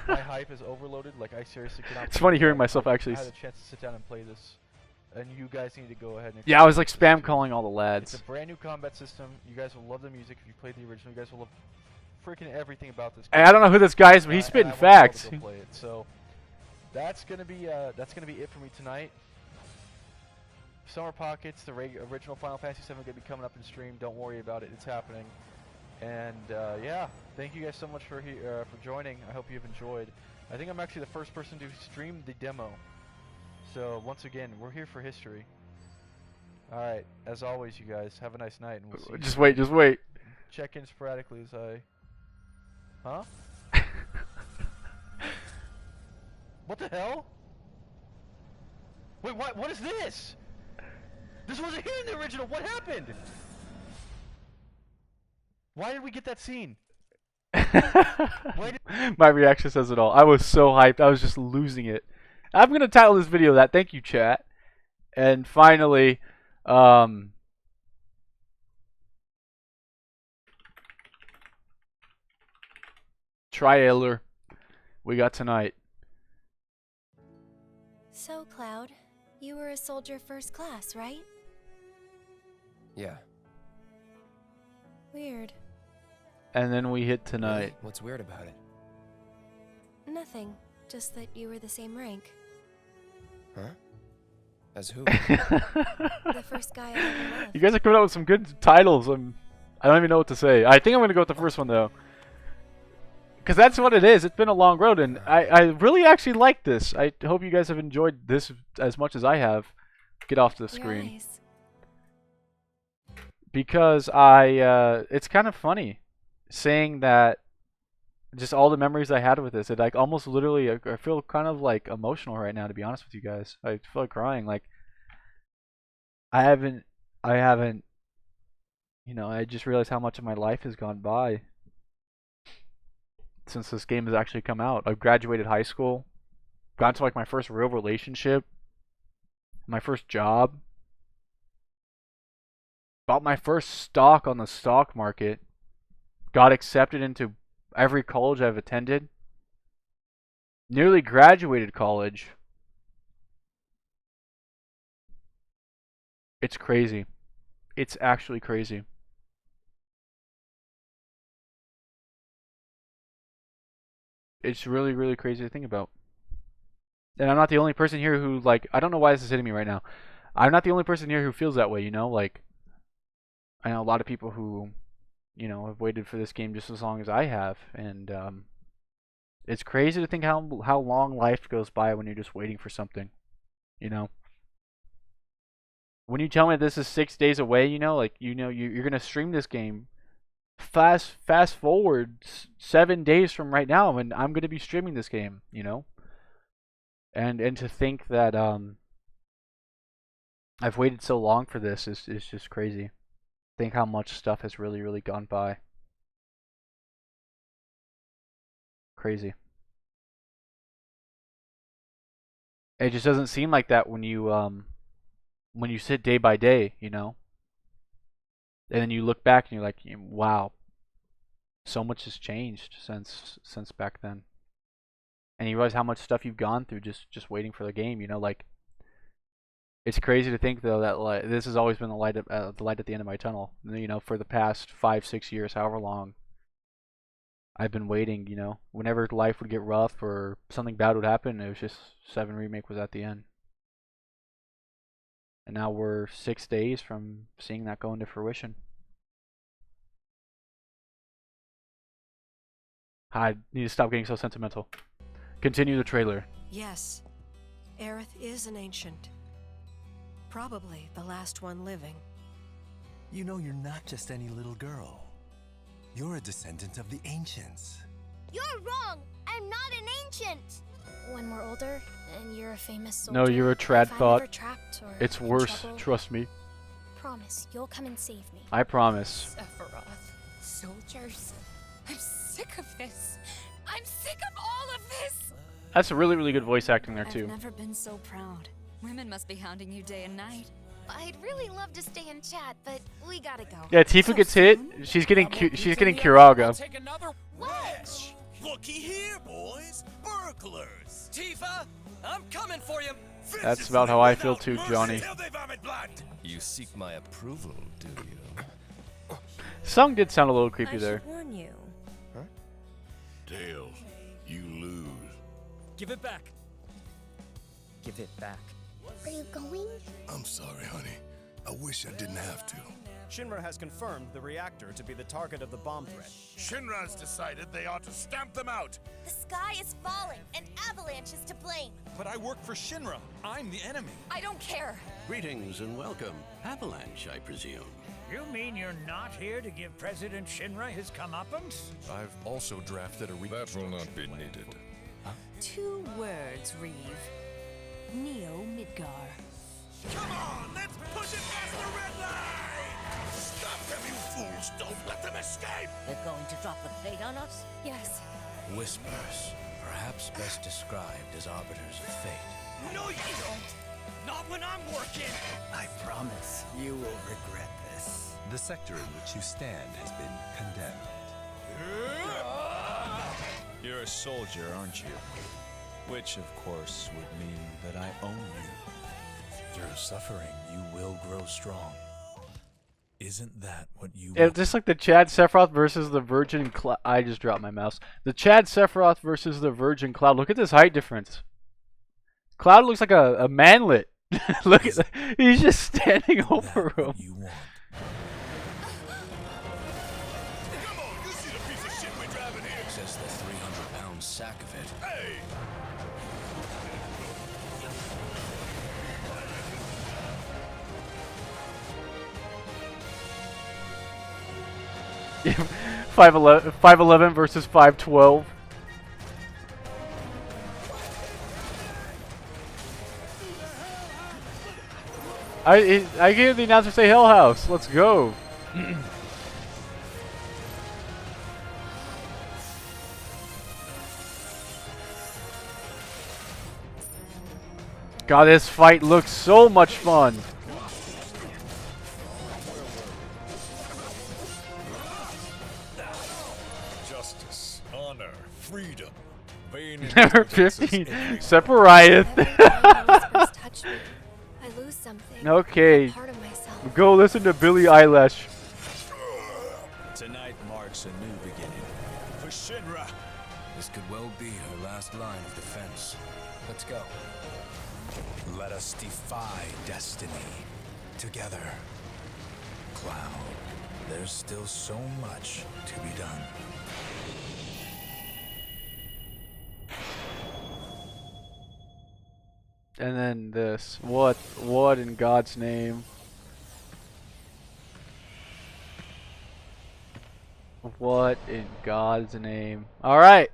Speaker 16: hype is overloaded. Like I seriously cannot.
Speaker 1: It's funny hearing myself actually.
Speaker 16: I had a chance to sit down and play this, and you guys need to go ahead and.
Speaker 1: Yeah, I was like spam calling all the lads.
Speaker 16: It's a brand new combat system. You guys will love the music if you played the original. You guys will love freaking everything about this.
Speaker 1: Hey, I don't know who this guy is, but he's spitting facts.
Speaker 16: To go play it. So that's gonna be it for me tonight. Summer Pockets, the original Final Fantasy VII, gonna be coming up in stream. Don't worry about it; it's happening. And yeah, thank you guys so much for joining. I hope you've enjoyed. I think I'm actually the first person to stream the demo. So once again, we're here for history. All right, as always, you guys have a nice night, and we'll see you.
Speaker 1: Just wait.
Speaker 16: Check in sporadically as I. Huh? What the hell? Wait, what is this? This wasn't here in the original. What happened? Why did we get that scene?
Speaker 1: My reaction says it all. I was so hyped. I was just losing it. I'm going to title this video that. Thank you, chat. And finally, trailer we got tonight.
Speaker 2: So, Cloud, you were a soldier first class, right?
Speaker 17: Yeah.
Speaker 2: Weird.
Speaker 1: And then we hit tonight.
Speaker 17: Really? What's weird about it?
Speaker 2: Nothing. Just that you were the same rank.
Speaker 17: Huh? As who?
Speaker 2: The first guy I ever loved.
Speaker 1: You guys are coming up with some good titles. I don't even know what to say. I think I'm going to go with the first one, though. Because that's what it is. It's been a long road, and I really actually like this. I hope you guys have enjoyed this as much as I have. Get off the screen.
Speaker 2: Nice.
Speaker 1: Because it's kind of funny saying that just all the memories I had with this. It like almost literally, I feel kind of like emotional right now, to be honest with you guys. I feel like crying. Like I haven't, you know, I just realized how much of my life has gone by since this game has actually come out. I've graduated high school, got into like my first real relationship, my first job, bought my first stock on the stock market, got accepted into every college I've attended, nearly graduated college. It's crazy. It's actually crazy. It's really, really crazy to think about. And I'm not the only person here who, like, I don't know why this is hitting me right now. I'm not the only person here who feels that way, you know? Like, I know a lot of people who, you know, have waited for this game just as long as I have. And it's crazy to think how long life goes by when you're just waiting for something, you know? When you tell me this is 6 days away, you know, like, you know, you're going to stream this game. Fast forward 7 days from right now, and I'm going to be streaming this game, you know? And to think that I've waited so long for this is just crazy. Think how much stuff has really, really gone by. Crazy. It just doesn't seem like that when you sit day by day, you know? And then you look back and you're like, wow, so much has changed since back then. And you realize how much stuff you've gone through just waiting for the game, you know? Like, it's crazy to think though that this has always been the light at the end of my tunnel. You know, for the past 5-6 years, however long I've been waiting. You know, whenever life would get rough or something bad would happen, it was just 7 Remake was at the end. And now we're 6 days from seeing that go into fruition. I need to stop getting so sentimental. Continue the trailer.
Speaker 12: Yes, Aerith is an ancient. Probably the last one living.
Speaker 5: You know you're not just any little girl. You're a descendant of the ancients.
Speaker 2: You're wrong! I'm not an ancient! When we're older, and you're a famous soldier,
Speaker 1: No, you're a trad
Speaker 2: if I'm
Speaker 1: thought.
Speaker 2: ever trapped or
Speaker 1: It's
Speaker 2: in
Speaker 1: worse,
Speaker 2: trouble,
Speaker 1: trust me.
Speaker 2: promise you'll come and save me.
Speaker 1: I promise.
Speaker 7: Sephiroth, soldiers. I'm sick of this. I'm sick of all of this.
Speaker 1: That's really, really good voice acting there too.
Speaker 7: I've never been so proud. Women must be hounding you day and night.
Speaker 2: I'd really love to stay in chat, but we gotta go.
Speaker 1: Yeah, Tifa gets hit. She's getting Kiraga.
Speaker 13: Take another wedge. Looky here, boys. Burglars.
Speaker 11: Tifa, I'm coming for you.
Speaker 1: That's about how I feel too, Johnny.
Speaker 11: You seek my approval, do you?
Speaker 1: Song did sound a little creepy there.
Speaker 12: Warn you.
Speaker 11: Huh?
Speaker 3: Tails, you lose.
Speaker 11: Give it back. Give it back.
Speaker 2: Are you going?
Speaker 3: I'm sorry, honey. I wish I didn't have to.
Speaker 18: Shinra has confirmed the reactor to be the target of the bomb threat.
Speaker 3: Shinra's decided they ought to stamp them out.
Speaker 6: The sky is falling, and Avalanche is to blame.
Speaker 14: But I work for Shinra. I'm the enemy.
Speaker 7: I don't care.
Speaker 19: Greetings and welcome. Avalanche, I presume.
Speaker 20: You mean you're not here to give President Shinra his comeuppance?
Speaker 10: I've also drafted a
Speaker 3: That will not be needed.
Speaker 4: 2 words, Reeve. Neo Midgar.
Speaker 9: Come on, let's push it past the red line!
Speaker 3: Stop them, you fools! Don't let them escape!
Speaker 4: They're going to drop the plate on us?
Speaker 2: Yes.
Speaker 19: Whispers, perhaps best described as arbiters of fate.
Speaker 9: No, you don't! Not when I'm working!
Speaker 5: I promise you will regret this. The sector in which you stand has been condemned.
Speaker 10: You're a soldier, aren't you? Which, of course, would mean that I own you. Through suffering, you will grow strong. Isn't that what you
Speaker 1: Yeah,
Speaker 10: want?
Speaker 1: just like the Chad Sephiroth versus the Virgin Cloud. I just dropped my mouse. The Chad Sephiroth versus the Virgin Cloud. Look at this height difference. Cloud looks like a manlet. Look at that. He's just standing over him.
Speaker 10: You want.
Speaker 3: Come on, you see the piece of shit we're driving here?
Speaker 19: Says the 300-pound sack of it.
Speaker 3: Hey!
Speaker 1: 5'11 versus 5'12. I hear the announcer say Hell House. Let's go. God, this fight looks so much fun.
Speaker 3: Justice, honor, freedom.
Speaker 1: Number 15, Separieth.
Speaker 6: Touch me. I lose something.
Speaker 1: Okay,
Speaker 6: Part of myself.
Speaker 1: go listen to Billie Eilish.
Speaker 10: Tonight marks a new beginning.
Speaker 3: For Shinra.
Speaker 19: This could well be her last line of defense. Let's go.
Speaker 10: Let us defy destiny. Together. Cloud, there's still so much to be done.
Speaker 1: And then this. What in God's name? What in God's name? All right.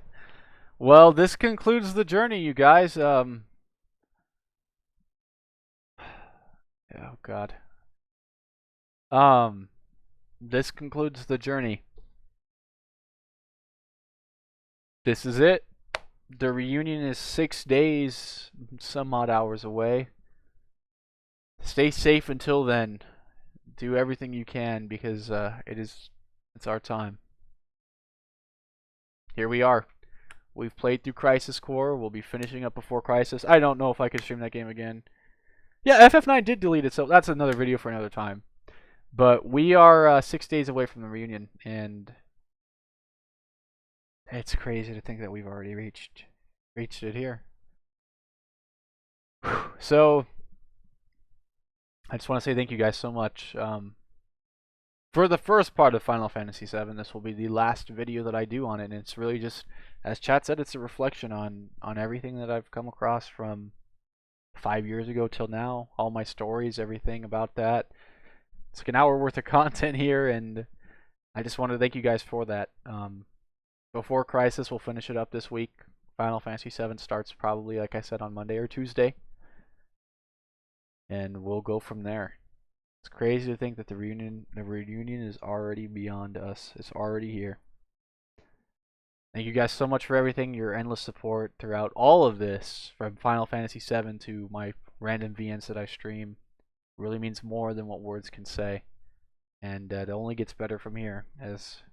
Speaker 1: Well, this concludes the journey, you guys. Oh God. This concludes the journey. This is it. The reunion is 6 days, some odd hours away. Stay safe until then. Do everything you can because it's our time. Here we are. We've played through Crisis Core. We'll be finishing up before Crisis. I don't know if I can stream that game again. Yeah, FF9 did delete itself. That's another video for another time. But we are 6 days away from the reunion, and it's crazy to think that we've already reached it here. So I just want to say thank you guys so much. For the first part of Final Fantasy VII, this will be the last video that I do on it, and it's really just, as chat said, it's a reflection on everything that I've come across from 5 years ago till now. All my stories, everything about that. It's like an hour worth of content here, and I just want to thank you guys for that. Before Crisis, we'll finish it up this week. Final Fantasy VII starts probably, like I said, on Monday or Tuesday. And we'll go from there. It's crazy to think that the reunion is already beyond us. It's already here. Thank you guys so much for everything, your endless support throughout all of this, from Final Fantasy VII to my random VNs that I stream. It really means more than what words can say. And it only gets better from here, as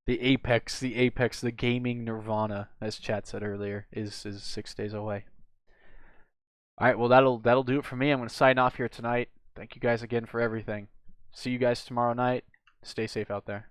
Speaker 1: the apex, the gaming nirvana, as chat said earlier, is 6 days away. Alright, well that'll do it for me. I'm going to sign off here tonight. Thank you guys again for everything. See you guys tomorrow night. Stay safe out there.